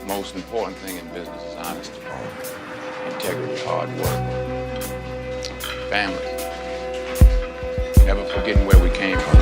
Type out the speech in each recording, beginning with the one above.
most important thing in business is honesty, integrity, hard work, family, never forgetting where we came from.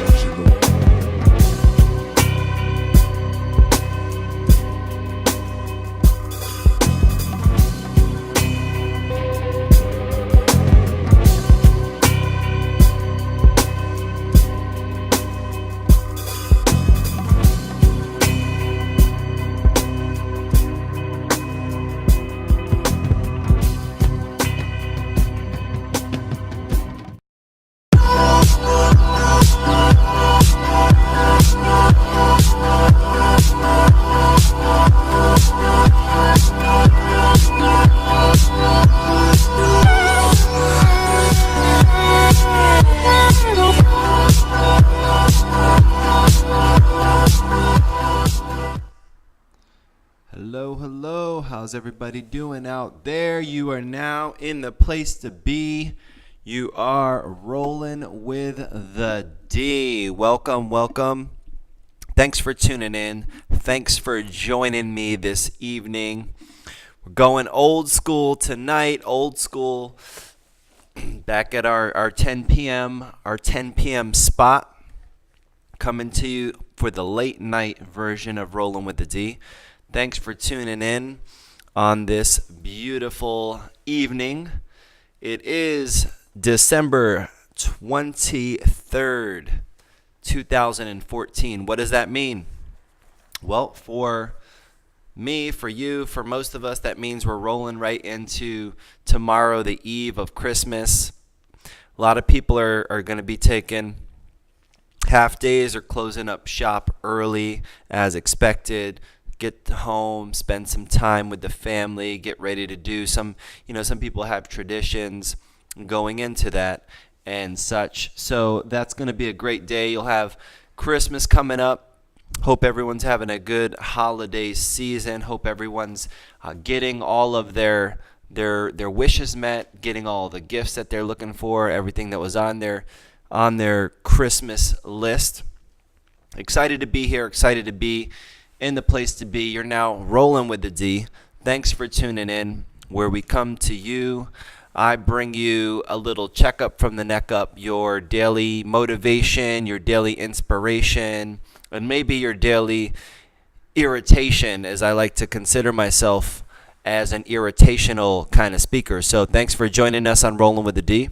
Hello, how's everybody doing out there? You are now in the place to be. You are rolling with the D. Welcome. Thanks for tuning in. Thanks for joining me this evening. We're going old school tonight, back at our 10 p.m. spot, coming to you for the late night version of Rolling with the D. Thanks for tuning in on this beautiful evening. It is December 23rd, 2014. What does that mean? Well, for me, for you, for most of us, that means we're rolling right into tomorrow, the eve of Christmas. A lot of people are going to be taking half days or closing up shop early as expected. Get home, spend some time with the family, get ready to do some people have traditions going into that and such. So that's going to be a great day. You'll have Christmas coming up. Hope everyone's having a good holiday season. Hope everyone's getting all of their wishes met, getting all the gifts that they're looking for, everything that was on their Christmas list. Excited to be here, excited to be in the place to be. You're now rolling with the D. Thanks for tuning in, where we come to you. I bring you a little checkup from the neck up, your daily motivation, your daily inspiration, and maybe your daily irritation, as I like to consider myself as an irritational kind of speaker. So thanks for joining us on Rolling with the D.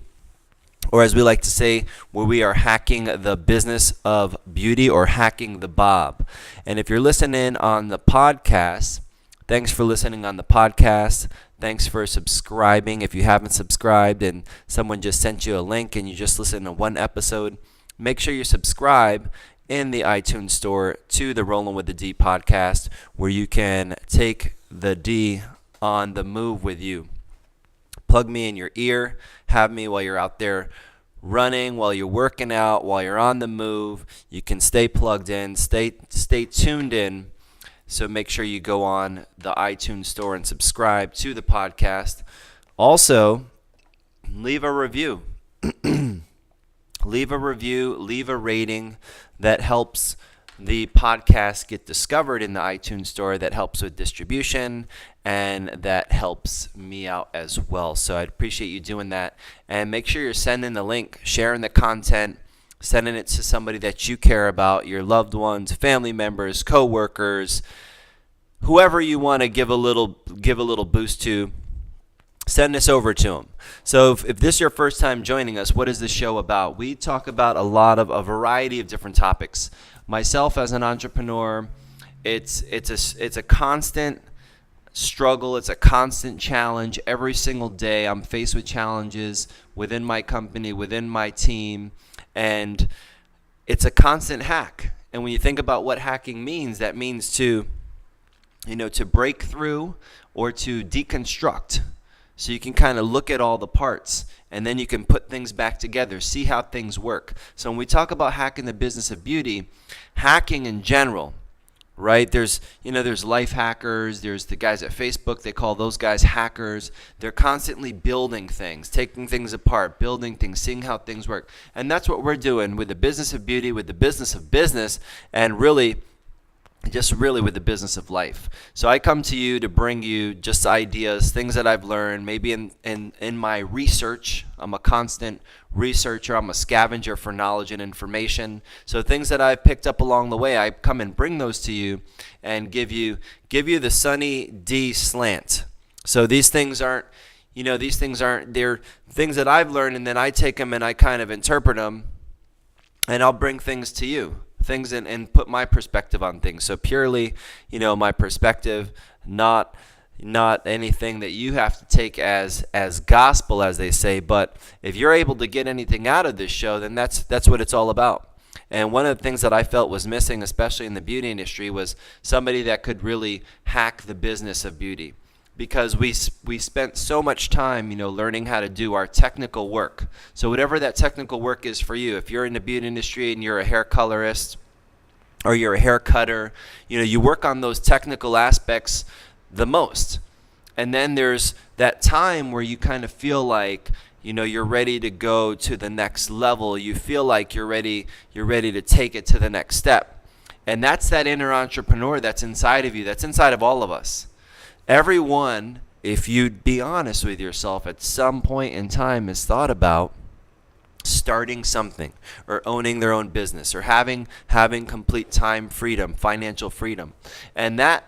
Or as we like to say, where we are hacking the business of beauty, or hacking the Bob. And if you're listening on the podcast, thanks for listening on the podcast. Thanks for subscribing. If you haven't subscribed and someone just sent you a link and you just listened to one episode, make sure you subscribe in the iTunes store to the Rolling with the D podcast, where you can take the D on the move with you. Plug me in your ear, have me while you're out there running, while you're working out, while you're on the move. You can stay plugged in, stay tuned in. So make sure you go on the iTunes store and subscribe to the podcast. Also, leave a review. Leave a rating. That helps the podcast get discovered in the iTunes store. That helps with distribution, and that helps me out as well. So I'd appreciate you doing that. And make sure you're sending the link, sharing the content, sending it to somebody that you care about, your loved ones, family members, co-workers, whoever you want to give a little boost to. Send this over to them. So if this is your first time joining us, what is this show about? We talk about a variety of different topics. Myself as an entrepreneur, it's a constant struggle. It's a constant challenge. Every single day I'm faced with challenges within my company, within my team, and it's a constant hack. And when you think about what hacking means, that means to break through or to deconstruct. So you can kind of look at all the parts, and then you can put things back together, see how things work. So when we talk about hacking the business of beauty, hacking in general, right? There's life hackers, there's the guys at Facebook, they call those guys hackers. They're constantly building things, taking things apart, building things, seeing how things work. And that's what we're doing with the business of beauty, with the business of business, and really just really with the business of life. So I come to you to bring you just ideas, things that I've learned, maybe in my research. I'm a constant researcher. I'm a scavenger for knowledge and information. So things that I've picked up along the way, I come and bring those to you and give you the Sunny D slant. So these things aren't, they're things that I've learned, and then I take them and I kind of interpret them, and I'll bring things to you, things and put my perspective on things. So purely, my perspective, not anything that you have to take as gospel, as they say. But if you're able to get anything out of this show, then that's what it's all about. And one of the things that I felt was missing, especially in the beauty industry, was somebody that could really hack the business of beauty. Because we spent so much time, learning how to do our technical work. So whatever that technical work is for you, if you're in the beauty industry and you're a hair colorist or you're a hair cutter, you work on those technical aspects the most. And then there's that time where you kind of feel like, you're ready to go to the next level. You feel like you're ready to take it to the next step. And that's that inner entrepreneur that's inside of you, that's inside of all of us. Everyone, if you'd be honest with yourself, at some point in time has thought about starting something or owning their own business or having complete time freedom, financial freedom. And that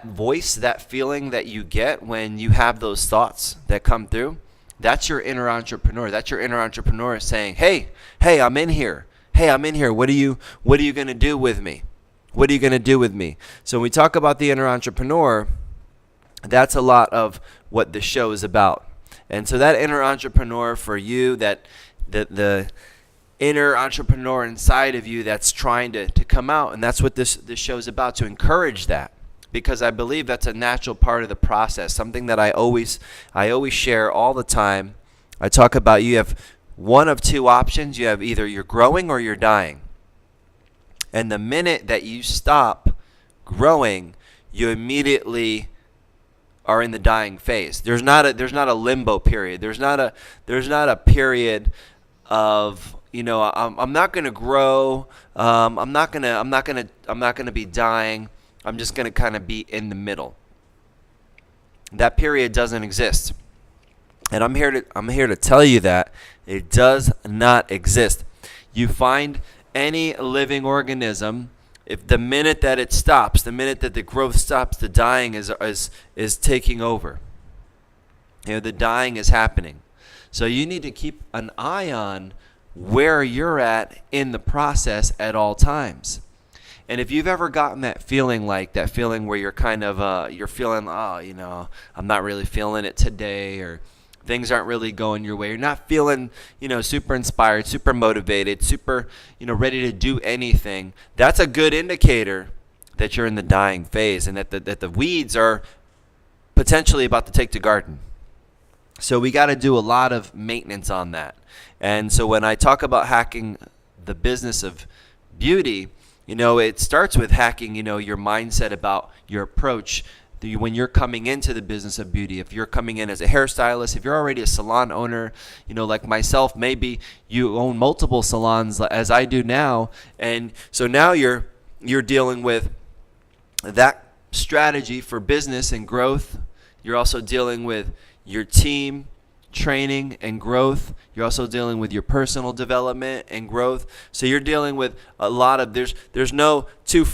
voice, that feeling that you get when you have those thoughts that come through, that's your inner entrepreneur. That's your inner entrepreneur saying, hey, I'm in here. Hey, I'm in here. What are you going to do with me? What are you going to do with me? So when we talk about the inner entrepreneur, that's a lot of what the show is about. And so that inner entrepreneur for you, that the inner entrepreneur inside of you that's trying to come out, and that's what this show is about, to encourage that. Because I believe that's a natural part of the process, something that I always share all the time. I talk about you have one of two options. You have either you're growing or you're dying. And the minute that you stop growing, you immediately are in the dying phase. There's not a limbo period. There's not a period of I'm not going to grow. I'm not going to be dying. I'm just going to kind of be in the middle. That period doesn't exist. And I'm here to tell you that it does not exist. You find any living organism, if the minute that it stops, the minute that the growth stops, the dying is taking over. The dying is happening. So you need to keep an eye on where you're at in the process at all times. And if you've ever gotten that feeling where you're kind of you're feeling, I'm not really feeling it today, or things aren't really going your way, you're not feeling, super inspired, super motivated, super, ready to do anything, that's a good indicator that you're in the dying phase and that the weeds are potentially about to take the garden. So we got to do a lot of maintenance on that. And so when I talk about hacking the business of beauty, it starts with hacking, your mindset about your approach when you're coming into the business of beauty. If you're coming in as a hairstylist, if you're already a salon owner, like myself, maybe you own multiple salons as I do now. And so now you're dealing with that strategy for business and growth. You're also dealing with your team training and growth. You're also dealing with your personal development and growth. So you're dealing with a lot of, there's no two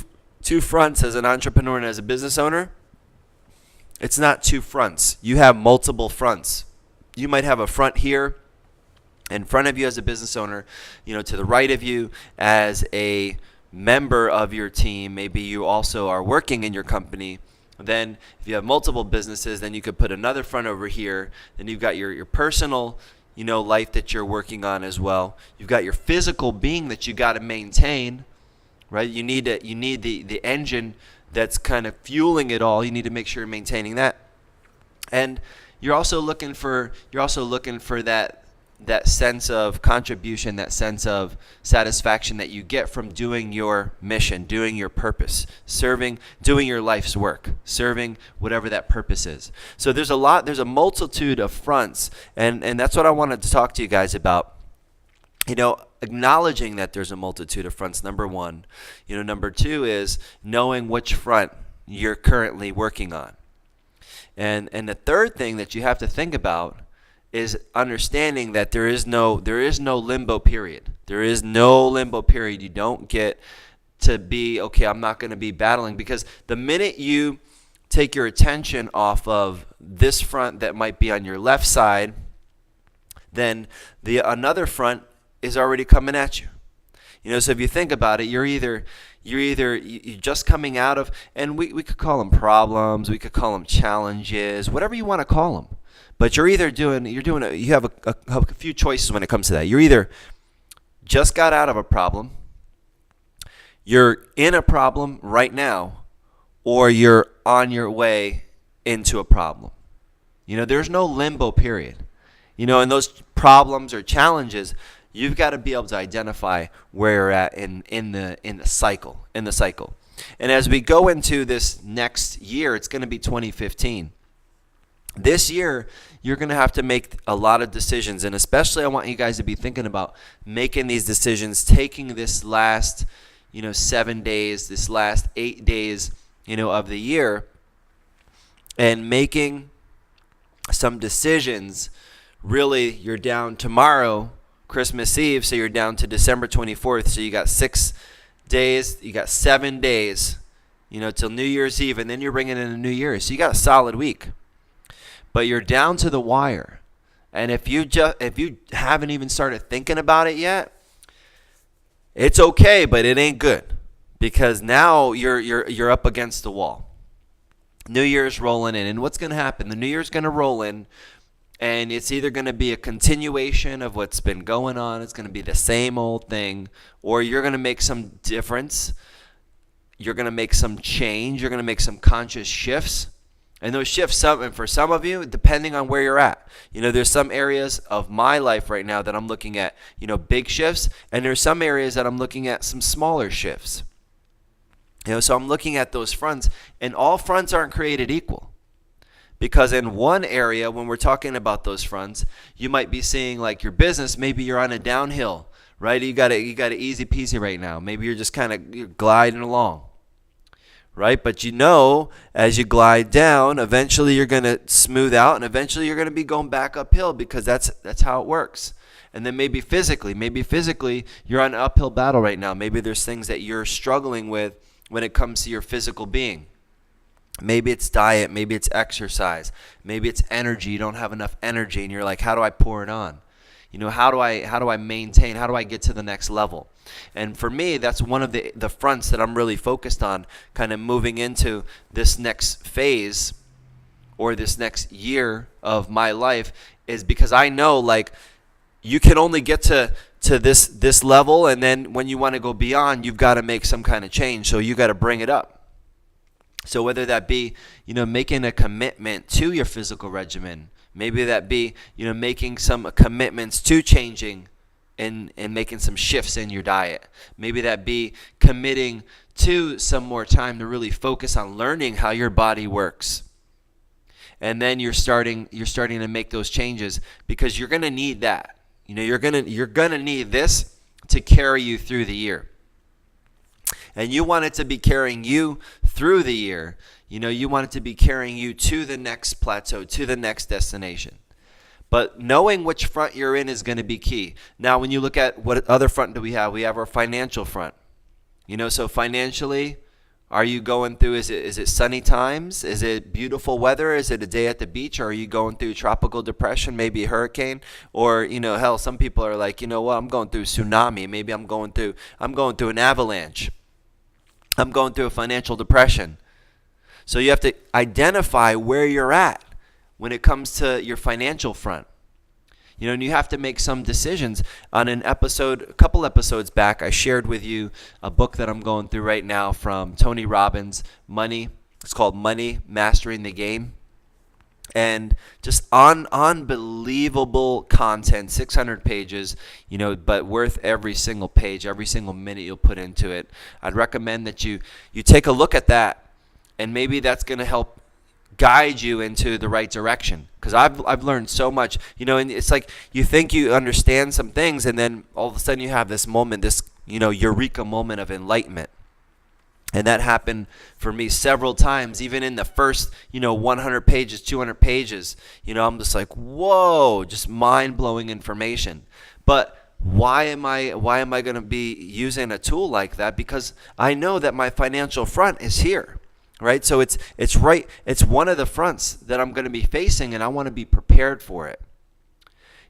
fronts as an entrepreneur and as a business owner. It's not two fronts. You have multiple fronts. You might have a front here in front of you as a business owner, to the right of you as a member of your team. Maybe you also are working in your company. Then if you have multiple businesses, then you could put another front over here. Then you've got your personal, life that you're working on as well. You've got your physical being that you got to maintain, right? You need the engine that's kind of fueling it all. You need to make sure you're maintaining that. And you're also looking for that sense of contribution, that sense of satisfaction that you get from doing your mission, doing your purpose, serving, doing your life's work, serving whatever that purpose is. So there's a multitude of fronts, and that's what I wanted to talk to you guys about. Acknowledging that there's a multitude of fronts, number one. Number two is knowing which front you're currently working on. And the third thing that you have to think about is understanding that there is no limbo period. There is no limbo period. You don't get to be, okay, I'm not going to be battling, because the minute you take your attention off of this front that might be on your left side, then another front is already coming at you. So if you think about it, you're just coming out of, and we could call them problems, we could call them challenges, whatever you want to call them. But you have a few choices when it comes to that. You're either just got out of a problem, you're in a problem right now, or you're on your way into a problem. There's no limbo period. In those problems or challenges, you've got to be able to identify where you're at in the cycle. And as we go into this next year, it's going to be 2015. This year, you're going to have to make a lot of decisions, and especially I want you guys to be thinking about making these decisions, taking this last 7 days, this last 8 days of the year, and making some decisions. Really, you're down tomorrow, Christmas Eve, so you're down to December 24th, so you got 6 days, you got 7 days, till New Year's Eve, and then you're bringing in a New Year's, so you got a solid week. But you're down to the wire, and if you haven't even started thinking about it yet, it's okay, but it ain't good, because now you're up against the wall. New Year's rolling in, and what's going to happen? The New Year's going to roll in, and it's either going to be a continuation of what's been going on, it's going to be the same old thing, or you're going to make some difference, you're going to make some change, you're going to make some conscious shifts. And those shifts, for some of you, depending on where you're at. There's some areas of my life right now that I'm looking at, big shifts, and there's some areas that I'm looking at some smaller shifts. So I'm looking at those fronts, and all fronts aren't created equal. Because in one area, when we're talking about those fronts, you might be seeing like your business, maybe you're on a downhill, right? You got it easy peasy right now. Maybe you're just kind of gliding along. Right? But as you glide down, eventually you're going to smooth out, and eventually you're going to be going back uphill, because that's how it works. And then maybe physically you're on an uphill battle right now. Maybe there's things that you're struggling with when it comes to your physical being. Maybe it's diet, maybe it's exercise, maybe it's energy. You don't have enough energy, and you're like, how do I pour it on? How do I maintain? How do I get to the next level? And for me, that's one of the fronts that I'm really focused on, kind of moving into this next phase or this next year of my life, is because I know, like, you can only get to this level, and then when you want to go beyond, you've got to make some kind of change. So you got to bring it up. So whether that be, making a commitment to your physical regimen, maybe that be, making some commitments to changing and making some shifts in your diet. Maybe that be committing to some more time to really focus on learning how your body works. And then you're starting to make those changes, because you're going to need that. You're going to need this to carry you through the year. And you want it to be carrying you through the year. You want it to be carrying you to the next plateau, to the next destination. But knowing which front you're in is going to be key. Now, when you look at what other front do we have our financial front. So financially, are you going through, is it sunny times? Is it beautiful weather? Is it a day at the beach? Or are you going through tropical depression, maybe a hurricane? Or, hell, some people are like, I'm going through tsunami. Maybe I'm going through an avalanche. I'm going through a financial depression. So you have to identify where you're at when it comes to your financial front. And you have to make some decisions. On a couple episodes back, I shared with you a book that I'm going through right now from Tony Robbins, Money. It's called Money, Mastering the Game. And just unbelievable content, 600 pages, but worth every single page, every single minute you'll put into it. I'd recommend that you take a look at that, and maybe that's going to help guide you into the right direction. Because I've learned so much, and it's like you think you understand some things, and then all of a sudden you have this moment, this eureka moment of enlightenment. And that happened for me several times, even in the first 100 pages, 200 pages. I'm just like, whoa, just mind-blowing information. But why am I going to be using a tool like that? Because I know that my financial front is here. Right? So it's one of the fronts that I'm going to be facing, and I want to be prepared for it.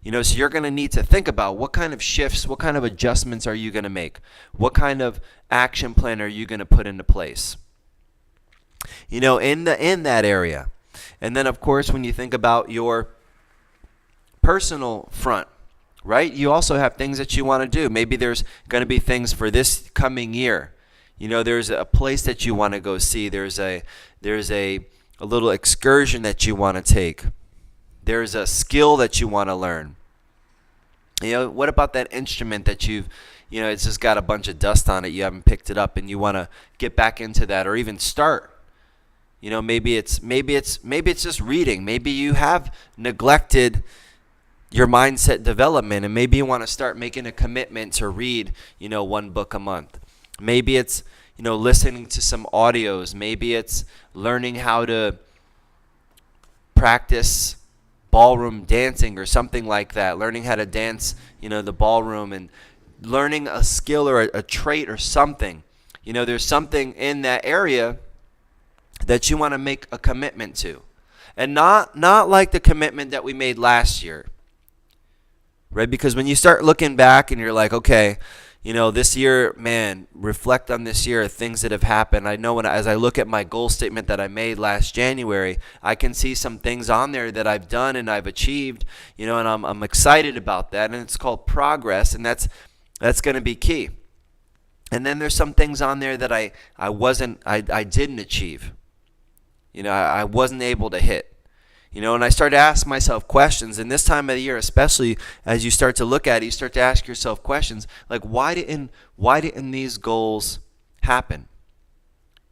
So you're going to need to think about what kind of shifts, what kind of adjustments are you going to make? What kind of action plan are you going to put into place? In that area. And then of course, when you think about your personal front, right? You also have things that you want to do. Maybe there's going to be things for this coming year. There's a place that you want to go see. There's a little excursion that you want to take. There's a skill that you want to learn. What about that instrument that it's just got a bunch of dust on it, you haven't picked it up, and you want to get back into that, or even start. Maybe it's just reading. Maybe you have neglected your mindset development, and maybe you want to start making a commitment to read, one book a month. Maybe it's, listening to some audios. Maybe it's learning how to practice ballroom dancing or something like that. Learning how to dance, the ballroom, and learning a skill or a trait or something. There's something in that area that you want to make a commitment to. And not like the commitment that we made last year. Right? Because when you start looking back and you're like, okay, this year, man, reflect on this year, things that have happened. I know as I look at my goal statement that I made last January, I can see some things on there that I've done and I've achieved, and I'm excited about that. And it's called progress, and that's going to be key. And then there's some things on there that I didn't achieve. I wasn't able to hit. And I started to ask myself questions. And this time of the year, especially as you start to look at it, you start to ask yourself questions like, why didn't these goals happen?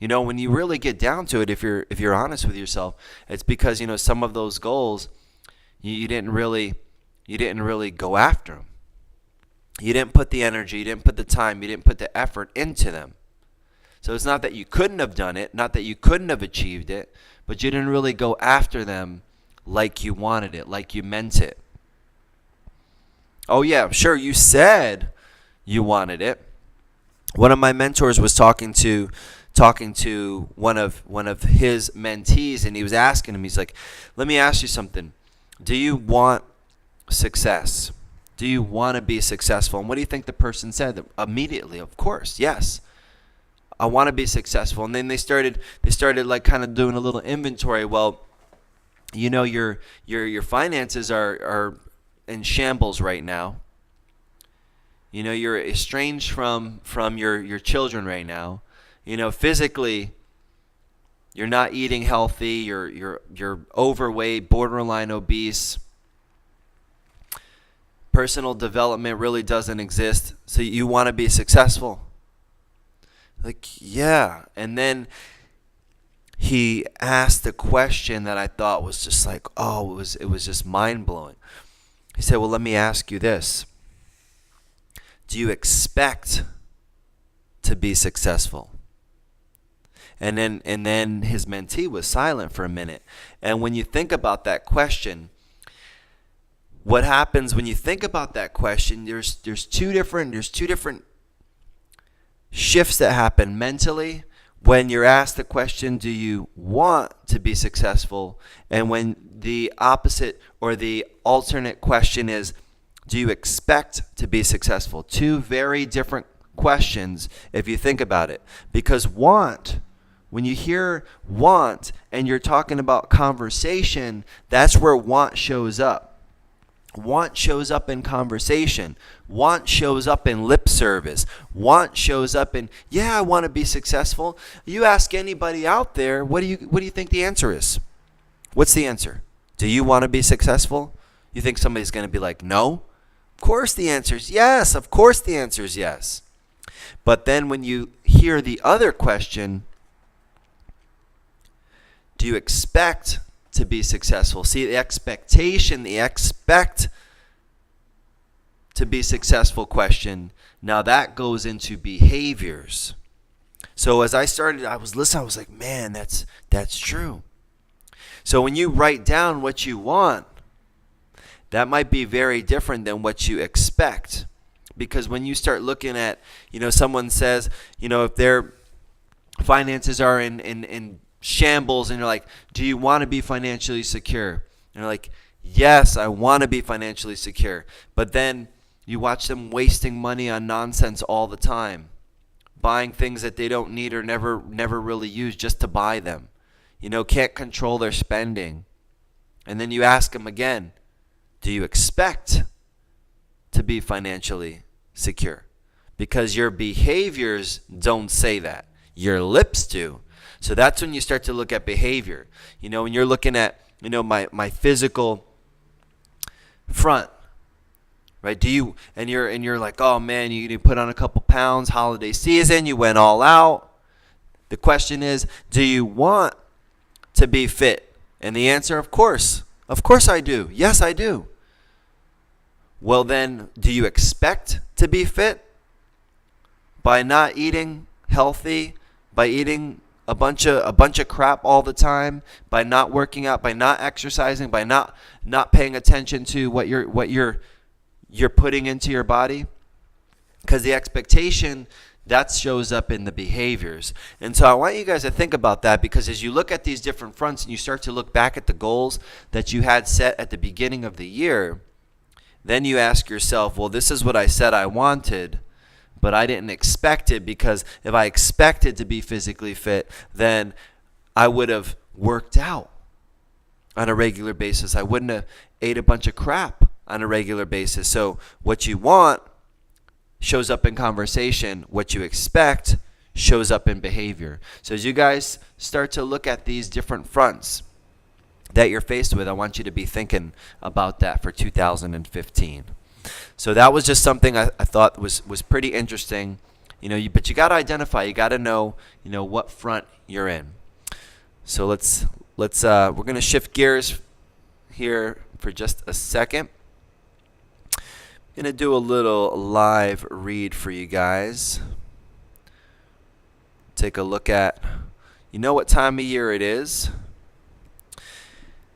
When you really get down to it, if you're honest with yourself, it's because some of those goals you didn't really go after them. You didn't put the energy, you didn't put the time, you didn't put the effort into them. So it's not that you couldn't have done it, not that you couldn't have achieved it, but you didn't really go after them like you wanted it, like you meant it. Oh yeah, sure, you said you wanted it. One of my mentors was talking to one of his mentees, and he was asking him, he's like, let me ask you something. Do you want success? Do you want to be successful? And what do you think the person said? Immediately, of course, yes. I want to be successful. And then they started like kind of doing a little inventory. Well, your finances are in shambles right now. You're estranged from your children right now. Physically, you're not eating healthy. You're overweight, borderline obese. Personal development really doesn't exist. So you want to be successful. Like, yeah. And then he asked a question that I thought was just like, oh, it was just mind-blowing. He said, well, let me ask you this. Do you expect to be successful? And then his mentee was silent for a minute. And when you think about that question, what happens when you think about that question, there's two different shifts that happen mentally when you're asked the question, do you want to be successful? And when the opposite or the alternate question is, do you expect to be successful? Two very different questions if you think about it. Because when you hear want and you're talking about conversation, that's where want shows up. Want shows up in conversation. Want shows up in lip service. Want shows up in, yeah, I want to be successful. You ask anybody out there, what do you think the answer is? What's the answer? Do you want to be successful? You think somebody's going to be like, no? Of course the answer is yes. Of course the answer is yes. But then when you hear the other question, Do you expect to be successful? See, the expectation, the expect to be successful question, now that goes into behaviors. So as I started, I was listening, I was like, man, that's true. So when you write down what you want, that might be very different than what you expect. Because when you start looking at, someone says, if their finances are in shambles, and you're like, do you want to be financially secure? And you're like, yes, I want to be financially secure. But then you watch them wasting money on nonsense all the time, buying things that they don't need or never really use just to buy them. Can't control their spending. And then you ask them again, do you expect to be financially secure? Because your behaviors don't say that. Your lips do. So that's when you start to look at behavior. When you're looking at, my physical front, right? You're like, oh man, you put on a couple pounds, holiday season, you went all out. The question is, do you want to be fit? And the answer, of course I do. Yes, I do. Well then, do you expect to be fit by not eating healthy, by eating a bunch of crap all the time, by not working out, by not exercising, by not paying attention to what you're putting into your body? Because the expectation, that shows up in the behaviors. And so I want you guys to think about that, because as you look at these different fronts and you start to look back at the goals that you had set at the beginning of the year, then you ask yourself, well, this is what I said I wanted, but I didn't expect it, because if I expected to be physically fit, then I would have worked out on a regular basis. I wouldn't have ate a bunch of crap on a regular basis. So what you want shows up in conversation. What you expect shows up in behavior. So as you guys start to look at these different fronts that you're faced with, I want you to be thinking about that for 2015. So that was just something I thought was pretty interesting. But you got to identify, you got to know, what front you're in. So let's we're going to shift gears here for just a second. I'm going to do a little live read for you guys. Take a look at, what time of year it is.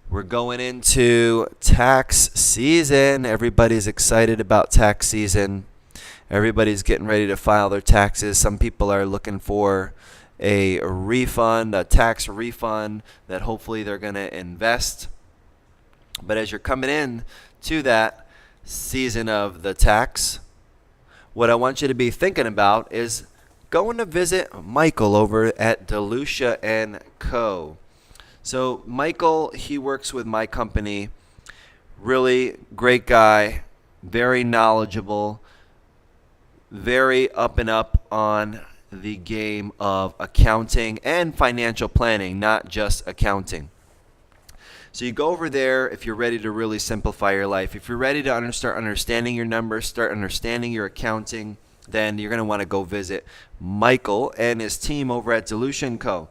We're going into tax season. Everybody's excited about tax season. Everybody's getting ready to file their taxes. Some people are looking for a refund, a tax refund that hopefully they're going to invest. But as you're coming in to that season of the tax, what I want you to be thinking about is going to visit Michael over at DeLucia & Co. So Michael, he works with my company. Really great guy, very knowledgeable, very up and up on the game of accounting and financial planning, not just accounting. So you go over there if you're ready to really simplify your life. If you're ready to start understanding your numbers, start understanding your accounting, then you're going to want to go visit Michael and his team over at DeLucia & Co.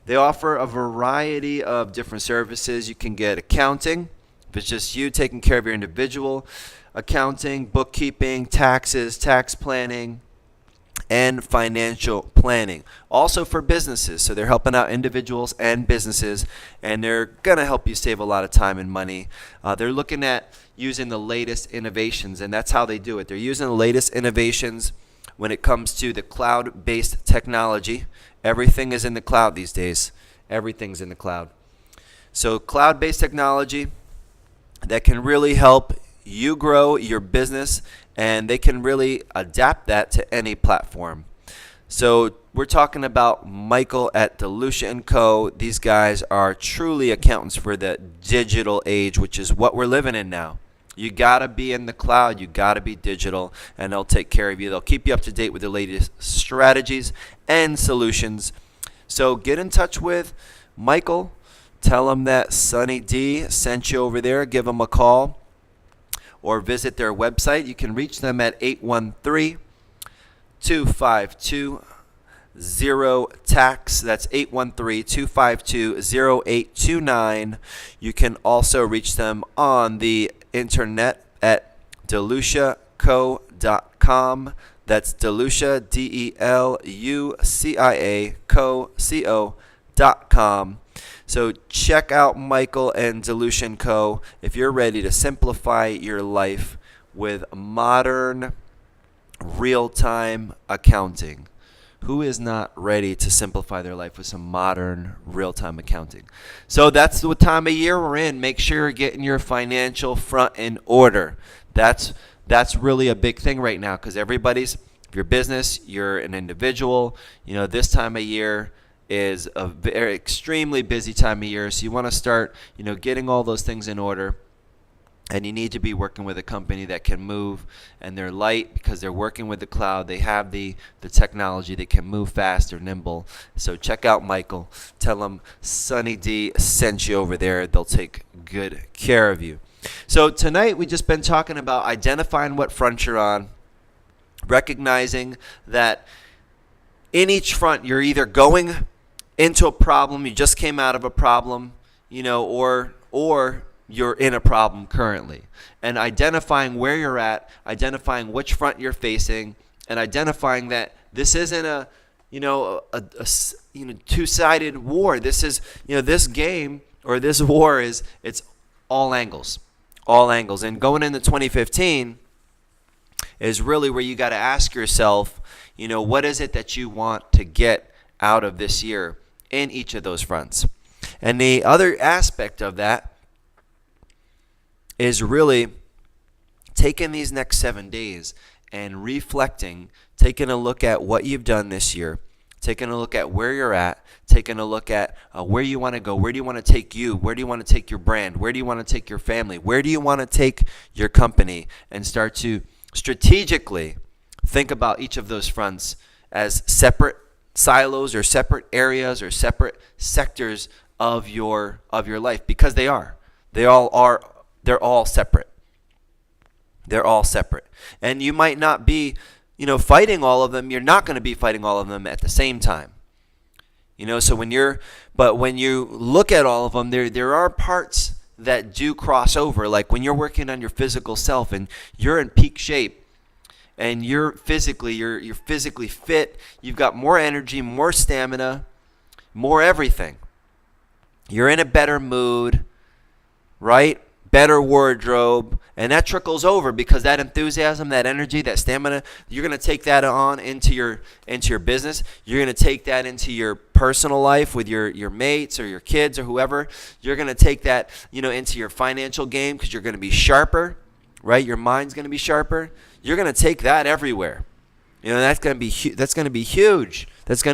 They offer a variety of different services. You can get accounting, if it's just you taking care of your individual accounting, bookkeeping, taxes, tax planning, and financial planning. Also for businesses. So they're helping out individuals and businesses, and they're going to help you save a lot of time and money. They're looking at using the latest innovations, and that's how they do it. They're using the latest innovations when it comes to the cloud-based technology. Everything is in the cloud these days. Everything's in the cloud. So cloud-based technology that can really help you grow your business, and they can really adapt that to any platform. So we're talking about Michael at DeLucia & Co. These guys are truly accountants for the digital age, which is what we're living in now. You got to be in the cloud. You got to be digital, and they'll take care of you. They'll keep you up to date with the latest strategies and solutions. So get in touch with Michael. Tell him that Sunny D sent you over there. Give him a call or visit their website. You can reach them at 813-252-9999. 813-252-0829. That's 813-252-0829. You can also reach them on the internet at deluciaco.com. That's Delucia, DELUCIA, co.com. So check out Michael and Delucian Co. if you're ready to simplify your life with modern real-time accounting. Who is not ready to simplify their life with some modern real-time accounting? So that's the time of year we're in. Make sure you're getting your financial front in order. That's really a big thing right now, because if your business, you're an individual, this time of year is a very extremely busy time of year. So you want to start, getting all those things in order. And you need to be working with a company that can move, and they're light because they're working with the cloud. They have the technology. They can move fast. They're nimble. So check out Michael. Tell him Sunny D sent you over there. They'll take good care of you. So tonight we've just been talking about identifying what front you're on, recognizing that in each front you're either going into a problem, you just came out of a problem, or you're in a problem currently, and identifying where you're at, identifying which front you're facing, and identifying that this isn't a two-sided war. This is, this game or this war it's all angles, and going into 2015 is really where you got to ask yourself, what is it that you want to get out of this year in each of those fronts. And the other aspect of that is really taking these next 7 days and reflecting, taking a look at what you've done this year, taking a look at where you're at, taking a look at where you want to go, where do you want to take you, where do you want to take your brand, where do you want to take your family, where do you want to take your company, and start to strategically think about each of those fronts as separate silos or separate areas or separate sectors of your life, because they are. They're all separate. They're all separate. And you might not be, fighting all of them. You're not going to be fighting all of them at the same time. So when you look at all of them, there are parts that do cross over. Like when you're working on your physical self and you're in peak shape and you're physically fit, you've got more energy, more stamina, more everything. You're in a better mood, right? Better wardrobe, and that trickles over because that enthusiasm, that energy, that stamina, you're going to take that on into your business. You're going to take that into your personal life with your mates or your kids or whoever. You're going to take that, into your financial game because you're going to be sharper, right? Your mind's going to be sharper. You're going to take that everywhere. That's going to be huge. That's going to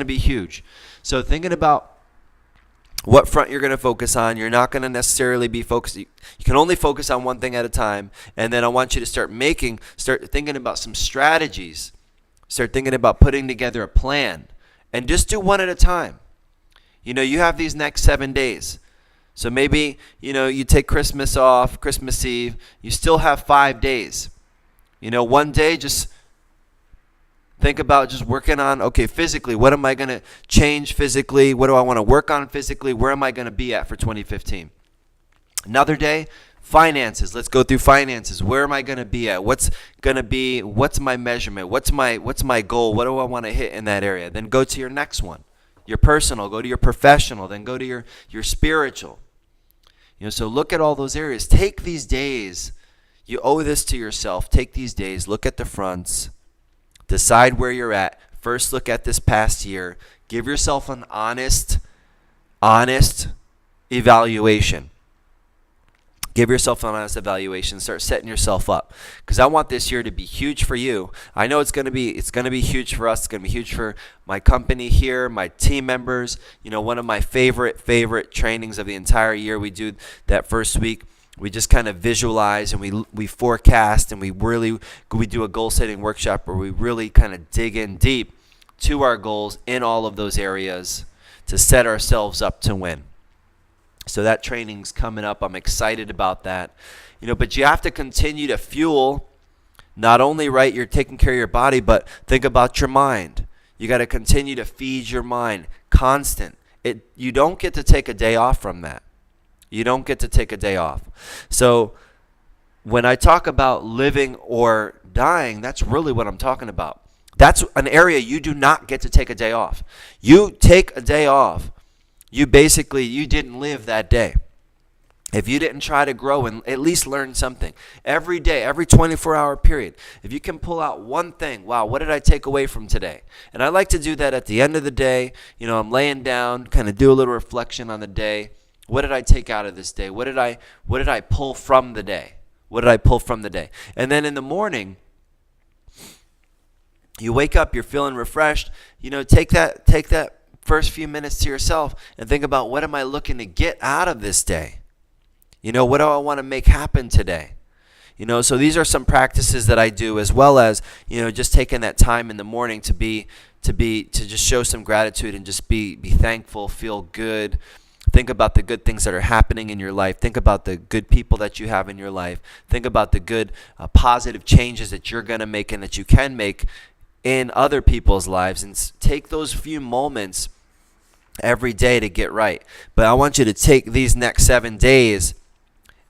be huge. So thinking about what front you're going to focus on. You're not going to necessarily be focused. You can only focus on one thing at a time. And then I want you to start thinking about some strategies. Start thinking about putting together a plan. And just do one at a time. You have these next 7 days. So maybe, you take Christmas off, Christmas Eve. You still have 5 days. One day just think about just working on, physically, what am I going to change physically? What do I want to work on physically? Where am I going to be at for 2015? Another day, finances. Let's go through finances. Where am I going to be at? What's my measurement? What's my goal? What do I want to hit in that area? Then go to your next one. Your personal, go to your professional, then go to your spiritual. So look at all those areas. Take these days. You owe this to yourself. Take these days. Look at the fronts. Decide where you're at. First, look at this past year. Give yourself an honest evaluation. Give yourself an honest evaluation. Start setting yourself up, because I want this year to be huge for you. I know it's going to be huge for us. It's going to be huge for my company here, my team members. One of my favorite trainings of the entire year. We do that first week. We just kind of visualize and we forecast, and we do a goal setting workshop where we really kind of dig in deep to our goals in all of those areas to set ourselves up to win. So that training's coming up. I'm excited about that. But you have to continue to fuel, not only, right, you're taking care of your body, but think about your mind. You got to continue to feed your mind, constant. You don't get to take a day off from that. You don't get to take a day off. So when I talk about living or dying, that's really what I'm talking about. That's an area you do not get to take a day off. You take a day off, you didn't live that day. If you didn't try to grow and at least learn something every day, every 24-hour period, if you can pull out one thing, wow, what did I take away from today? And I like to do that at the end of the day. I'm laying down, kind of do a little reflection on the day. What did I take out of this day? What did I pull from the day? What did I pull from the day? And then in the morning, you wake up, you're feeling refreshed. Take that first few minutes to yourself and think about, what am I looking to get out of this day? What do I want to make happen today? So these are some practices that I do, as well as, just taking that time in the morning to just show some gratitude and just be thankful, feel good. Think about the good things that are happening in your life. Think about the good people that you have in your life. Think about the good, positive changes that you're going to make and that you can make in other people's lives. And take those few moments every day to get right. But I want you to take these next 7 days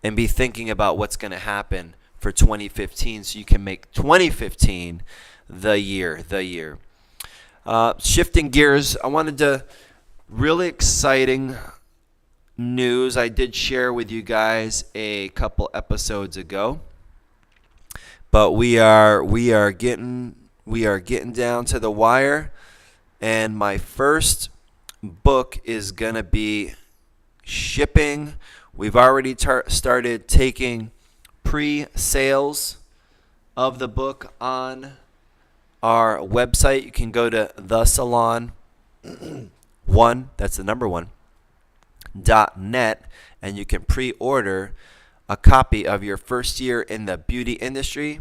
and be thinking about what's going to happen for 2015 so you can make 2015 the year. Shifting gears, I wanted to, really exciting news I did share with you guys a couple episodes ago, but we are getting down to the wire, and my first book is going to be shipping. We've already started taking pre-sales of the book on our website. You can go to The Salon One, that's the number one, .net, and you can pre-order a copy of your first year in the beauty industry,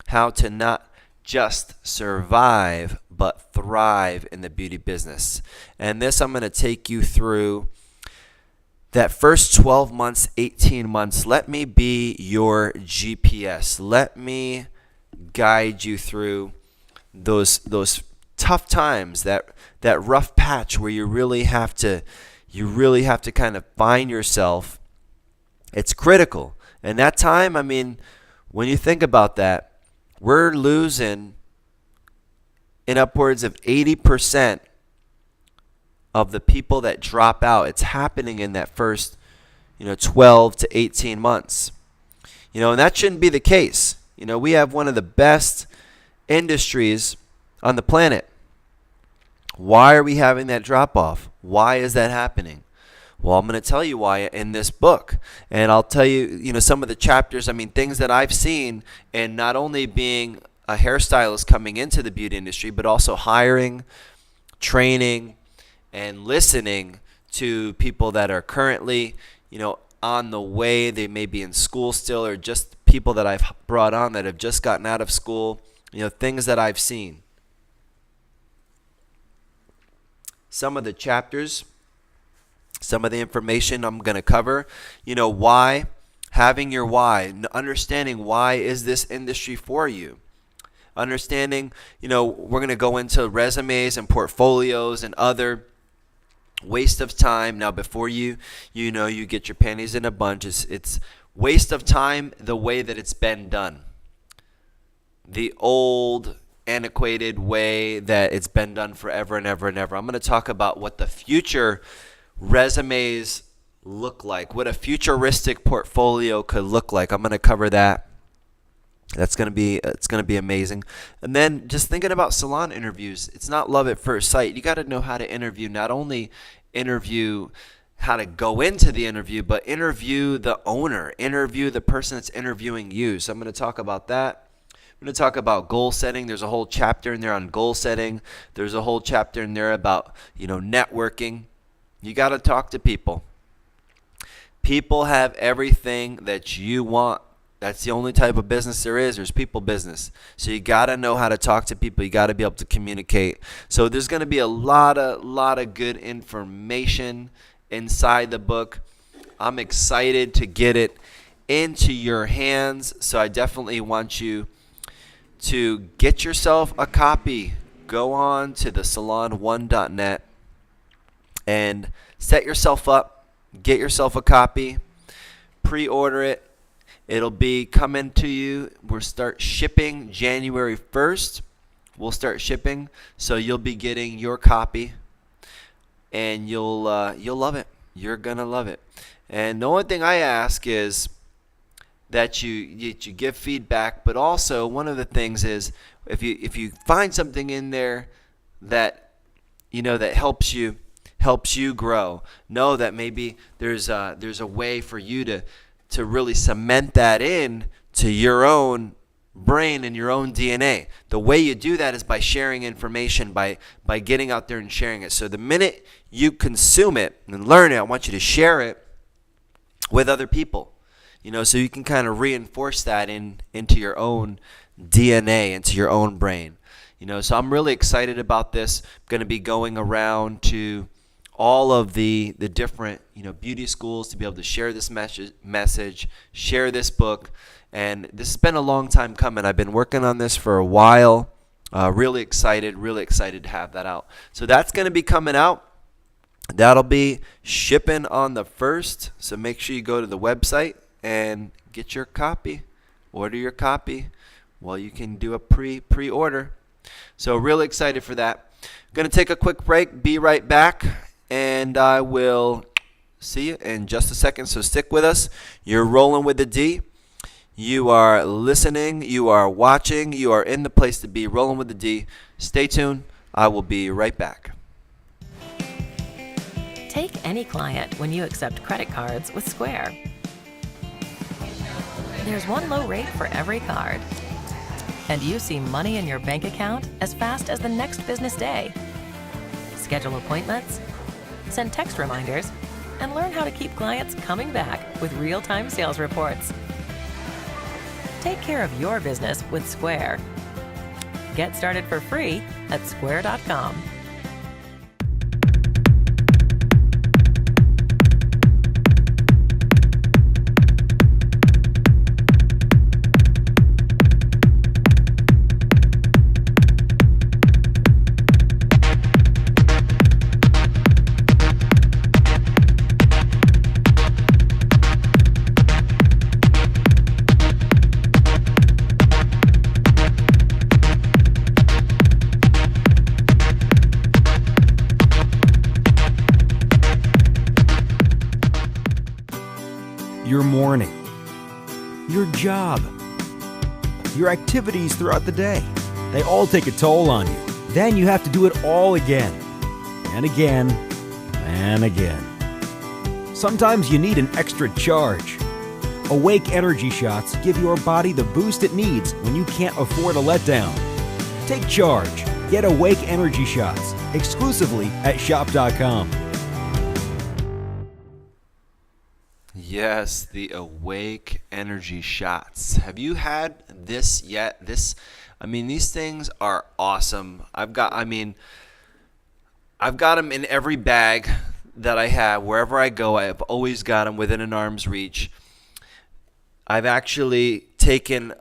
how to not just survive but thrive in the beauty business. And this, I'm going to take you through that first 12 months, 18 months. Let me be your GPS. Let me guide you through those tough times, that rough patch where you really have to kind of find yourself. It's critical. And that time, when you think about that, we're losing in upwards of 80% of the people that drop out. It's happening in that first 12 to 18 months. And that shouldn't be the case. We have one of the best industries on the planet. Why are we having that drop off? Why is that happening? Well, I'm going to tell you why in this book. And I'll tell you, some of the chapters, things that I've seen, and not only being a hairstylist coming into the beauty industry, but also hiring, training, and listening to people that are currently, on the way. They may be in school still, or just people that I've brought on that have just gotten out of school, things that I've seen. Some of the chapters, some of the information I'm going to cover, why, having your why, understanding why is this industry for you. Understanding, we're going to go into resumes and portfolios and other waste of time. Now, before you get your panties in a bunch, it's waste of time the way that it's been done. The old, antiquated way that it's been done forever and ever and ever. I'm going to talk about what the future resumes look like, what a futuristic portfolio could look like. I'm going to cover that. It's going to be amazing. And then just thinking about salon interviews, it's not love at first sight. You got to know how to interview, not only interview how to go into the interview, but interview the owner, interview the person that's interviewing you. So I'm going to talk about that. I'm going to talk about goal setting. There's a whole chapter in there on goal setting. There's a whole chapter in there about, networking. You got to talk to people. People have everything that you want. That's the only type of business there is. There's people business. So you got to know how to talk to people. You got to be able to communicate. So there's going to be a lot of good information inside the book. I'm excited to get it into your hands. So I definitely want you to get yourself a copy go on to the salon1.net and set yourself up, get yourself a copy, pre-order it. It'll be coming to you. We'll start shipping January 1st. We'll start shipping, so you'll be getting your copy, and you'll love it. You're gonna love it. And the only thing I ask is that you give feedback, but also one of the things is if you find something in there that that helps you grow, know that maybe there's a way for you to really cement that in to your own brain and your own DNA. The way you do that is by sharing information, by getting out there and sharing it. So the minute you consume it and learn it, I want you to share it with other people. So you can kind of reinforce that into your own DNA, into your own brain. So I'm really excited about this. I'm going to be going around to all of the different beauty schools to be able to share this message, share this book. And this has been a long time coming. I've been working on this for a while. Really excited to have that out. So that's going to be coming out. That'll be shipping on the 1st. So make sure you go to the website and get your copy. Order your copy. Well, you can do a pre-order. So really excited for that. Going to take a quick break. Be right back. And I will see you in just a second. So stick with us. You're rolling with the D. You are listening, you are watching, you are in the place to be, rolling with the D. Stay tuned. I will be right back. Take any client when you accept credit cards with Square. There's one low rate for every card, and you see money in your bank account as fast as the next business day. Schedule appointments, send text reminders, and learn how to keep clients coming back with real-time sales reports. Take care of your business with Square. Get started for free at square.com. Your morning, your job, your activities throughout the day. They all take a toll on you. Then you have to do it all again, and again, and again. Sometimes you need an extra charge. Awake Energy Shots give your body the boost it needs when you can't afford a letdown. Take charge. Get Awake Energy Shots exclusively at shop.com. Yes, the Awake Energy Shots. Have you had this yet? These things are awesome. I've got them in every bag that I have. Wherever I go, I have always got them within an arm's reach. I've actually taken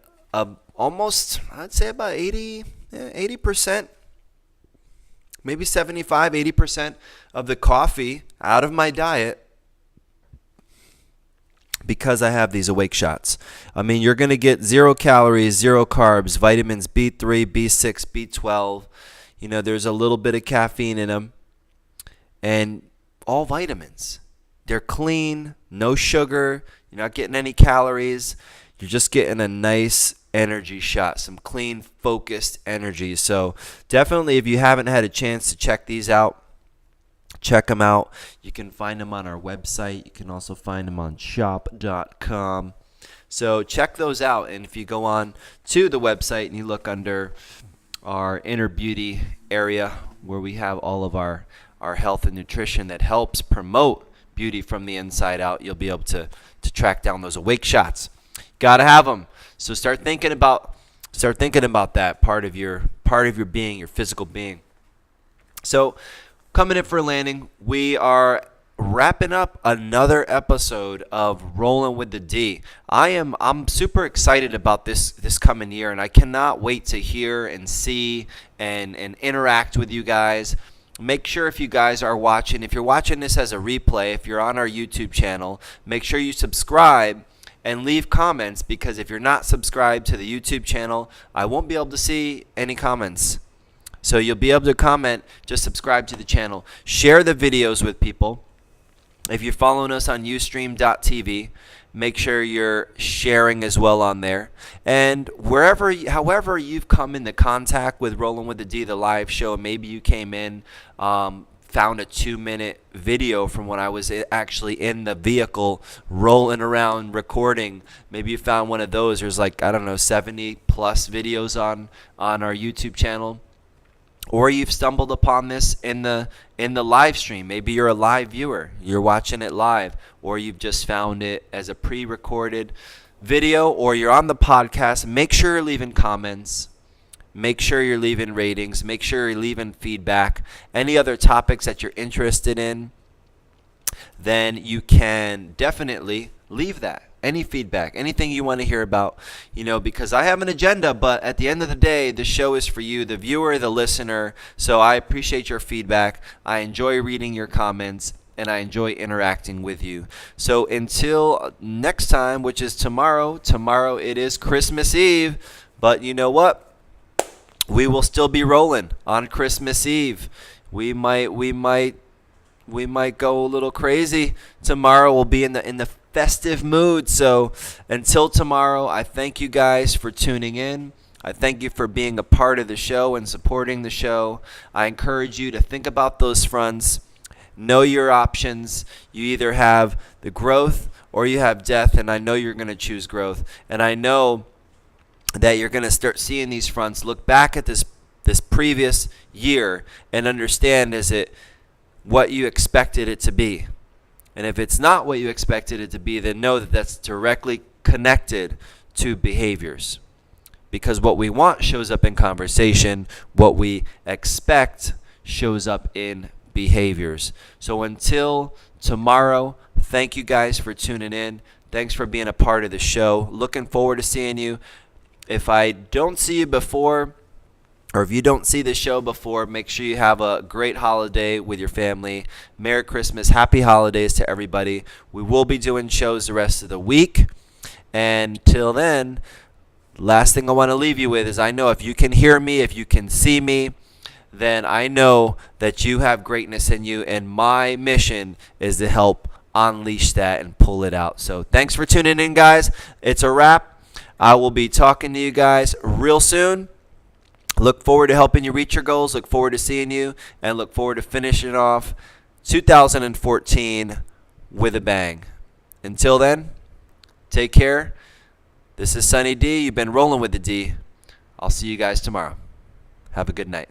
almost, I'd say about 80%, maybe 75, 80% of the coffee out of my diet, because I have these Awake Shots. You're going to get 0 calories, 0 carbs, vitamins B3, B6, B12. There's a little bit of caffeine in them. And all vitamins. They're clean, no sugar. You're not getting any calories. You're just getting a nice energy shot, some clean, focused energy. So definitely, if you haven't had a chance to check these out, check them out. You can find them on our website. You can also find them on shop.com. So check those out. And if you go on to the website and you look under our inner beauty area where we have all of our health and nutrition that helps promote beauty from the inside out, you'll be able to track down those Awake Shots. Got to have them. So start thinking about that part of your being, your physical being. So coming in for a landing, we are wrapping up another episode of Rolling with the D. I'm super excited about this coming year, and I cannot wait to hear and see and interact with you guys. Make sure if you guys are watching, if you're watching this as a replay, if you're on our YouTube channel, make sure you subscribe and leave comments, because if you're not subscribed to the YouTube channel, I won't be able to see any comments. So you'll be able to comment, just subscribe to the channel. Share the videos with people. If you're following us on Ustream.tv, make sure you're sharing as well on there. And however you've come into contact with Rolling with the D, the live show, maybe you came in, found a 2-minute video from when I was actually in the vehicle rolling around recording. Maybe you found one of those. There's 70 plus videos on our YouTube channel. Or you've stumbled upon this in the live stream. Maybe you're a live viewer. You're watching it live. Or you've just found it as a pre-recorded video. Or you're on the podcast. Make sure you're leaving comments. Make sure you're leaving ratings. Make sure you're leaving feedback. Any other topics that you're interested in, then you can definitely leave that. Any feedback, anything you want to hear about, because I have an agenda, but at the end of the day, the show is for you, the viewer, the listener. So I appreciate your feedback. I enjoy reading your comments, and I enjoy interacting with you. So until next time, which is tomorrow it is Christmas Eve, but you know what? We will still be rolling on Christmas Eve. We might go a little crazy tomorrow. We'll be in the festive mood. So until tomorrow, I thank you guys for tuning in. I thank you for being a part of the show and supporting the show. I encourage you to think about those fronts. Know your options. You either have the growth or you have death, and I know you're going to choose growth. And I know that you're going to start seeing these fronts. Look back at this previous year and understand, is it what you expected it to be? And if it's not what you expected it to be, then know that that's directly connected to behaviors. Because what we want shows up in conversation. What we expect shows up in behaviors. So until tomorrow, thank you guys for tuning in. Thanks for being a part of the show. Looking forward to seeing you. If I don't see you before, or if you don't see the show before, make sure you have a great holiday with your family. Merry Christmas. Happy holidays to everybody. We will be doing shows the rest of the week. And till then, last thing I want to leave you with is, I know if you can hear me, if you can see me, then I know that you have greatness in you. And my mission is to help unleash that and pull it out. So thanks for tuning in, guys. It's a wrap. I will be talking to you guys real soon. Look forward to helping you reach your goals. Look forward to seeing you, and look forward to finishing off 2014 with a bang. Until then, take care. This is Sunny D. You've been rolling with the D. I'll see you guys tomorrow. Have a good night.